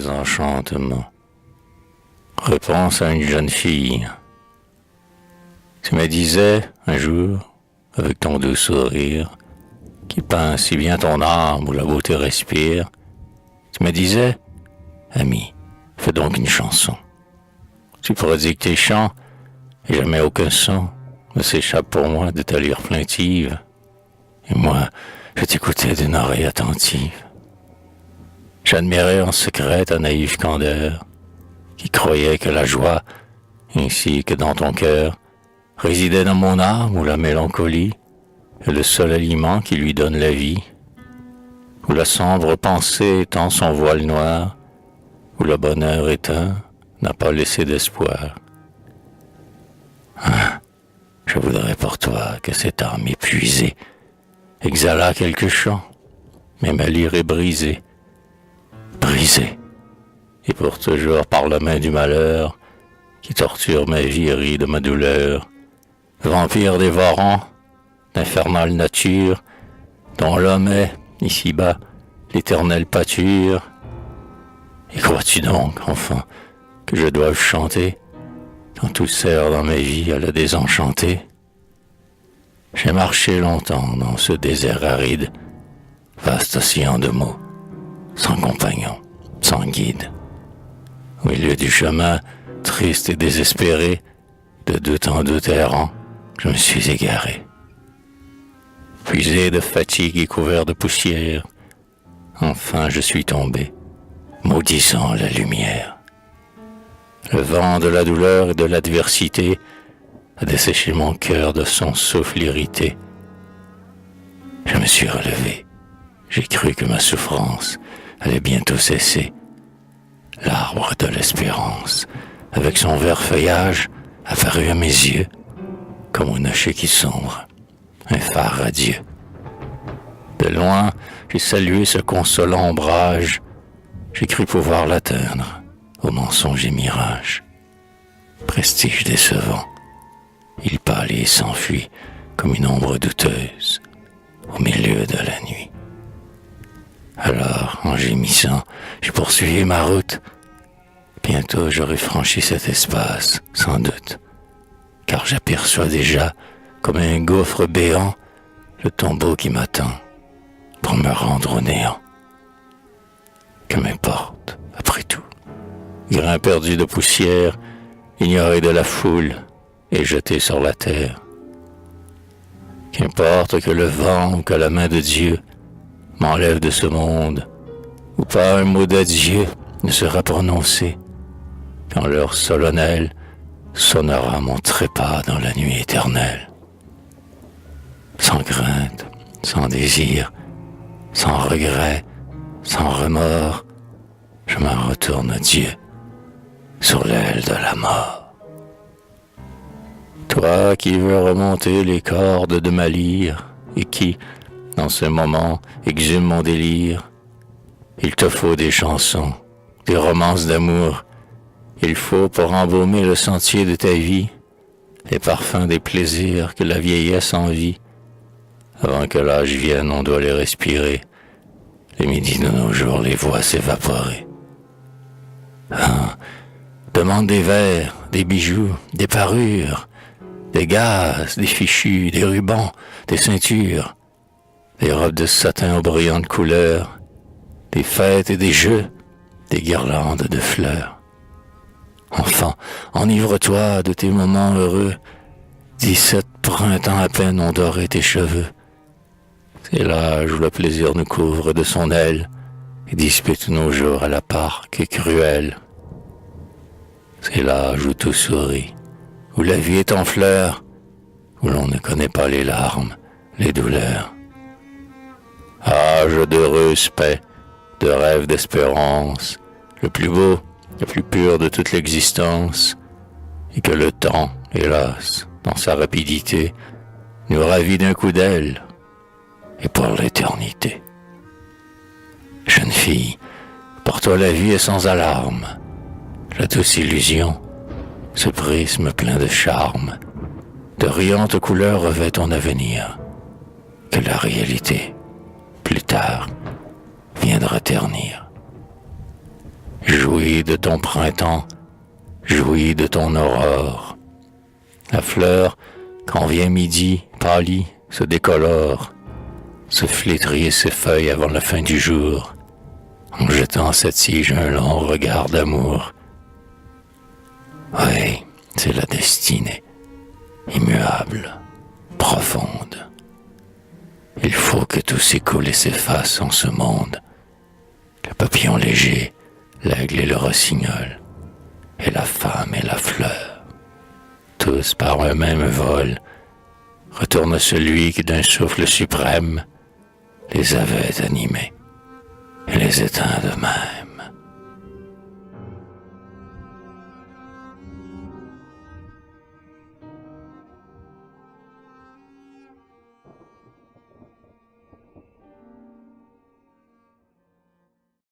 désenchantement. Réponse à une jeune fille. Tu me disais, un jour, avec ton doux sourire, qui peint si bien ton âme où la beauté respire, tu me disais, ami, fais donc une chanson. Tu prodigues tes chants, et jamais aucun son ne s'échappe pour moi de ta lyre plaintive. Et moi, je t'écoutais d'une oreille attentive. J'admirais en secret ta naïve candeur, qui croyait que la joie, ainsi que dans ton cœur, résidait dans mon âme où la mélancolie est le seul aliment qui lui donne la vie, où la sombre pensée étend son voile noir, où le bonheur éteint n'a pas laissé d'espoir. Ah, je voudrais pour toi que cette âme épuisée exhalât quelques chants, mais ma lyre est brisée, brisée, et pour toujours par la main du malheur qui torture ma vie et rit de ma douleur. Vampire dévorant, d'infernale nature, dont l'homme est, ici-bas, l'éternelle pâture. Et crois-tu donc, enfant, que je doive chanter, quand tout sert dans ma vie à la désenchanter? J'ai marché longtemps dans ce désert aride, vaste océan de mots, sans compagnon, sans guide. Au milieu du chemin, triste et désespéré, de doute en doute errant, je me suis égaré. Puisé de fatigue et couvert de poussière, enfin je suis tombé, maudissant la lumière. Le vent de la douleur et de l'adversité a desséché mon cœur de son souffle irrité. Je me suis relevé, j'ai cru que ma souffrance allait bientôt cesser. L'arbre de l'espérance, avec son vert feuillage, apparut à mes yeux, comme un nocher qui sombre, un phare radieux. De loin, j'ai salué ce consolant ombrage, j'ai cru pouvoir l'atteindre, au mensonge et mirage. Prestige décevant, il pâlit et s'enfuit comme une ombre douteuse, au milieu de la nuit. Alors, en gémissant, j'ai poursuivi ma route. Bientôt j'aurai franchi cet espace, sans doute, car j'aperçois déjà, comme un gouffre béant, le tombeau qui m'attend pour me rendre au néant. Que m'importe, après tout, grain perdu de poussière, ignoré de la foule et jeté sur la terre. Qu'importe que le vent ou que la main de Dieu m'enlève de ce monde, où pas un mot d'adieu ne sera prononcé, quand l'heure solennelle sonnera mon trépas dans la nuit éternelle. Sans crainte, sans désir, sans regret, sans remords, je m'en retourne à Dieu, sur l'aile de la mort. Toi qui veux remonter les cordes de ma lyre, et qui, dans ce moment, exhume mon délire, il te faut des chansons, des romances d'amour. Il faut, pour embaumer le sentier de ta vie, les parfums des plaisirs que la vieillesse envie. Avant que l'âge vienne, on doit les respirer. Les midis de nos jours les voient s'évaporer. Ah, demande des verres, des bijoux, des parures, des gazes, des fichus, des rubans, des ceintures, des robes de satin aux brillantes couleurs, des fêtes et des jeux, des guirlandes de fleurs. Enfant, enivre-toi de tes moments heureux. 17 printemps à peine ont doré tes cheveux. C'est l'âge où le plaisir nous couvre de son aile et dispute nos jours à la parque cruelle. C'est l'âge où tout sourit, où la vie est en fleurs, où l'on ne connaît pas les larmes, les douleurs. Âge d'heureuse paix, de rêve d'espérance, le plus beau, le plus pur de toute l'existence, et que le temps, hélas, dans sa rapidité, nous ravit d'un coup d'aile, et pour l'éternité. Jeune fille, pour toi la vie est sans alarme, la douce illusion, ce prisme plein de charme, de riantes couleurs revêt ton avenir, que la réalité, plus tard, viendra ternir. Jouis de ton printemps, jouis de ton aurore. La fleur, quand vient midi, pâlit, se décolore, se flétrit ses feuilles avant la fin du jour, en jetant à cette tige un long regard d'amour. Oui, c'est la destinée, immuable, profonde. Il faut que tout s'écoule et s'efface en ce monde. Le papillon léger, l'aigle et le rossignol, et la femme et la fleur, tous par un même vol, retourne celui qui d'un souffle suprême les avait animés et les éteint de même.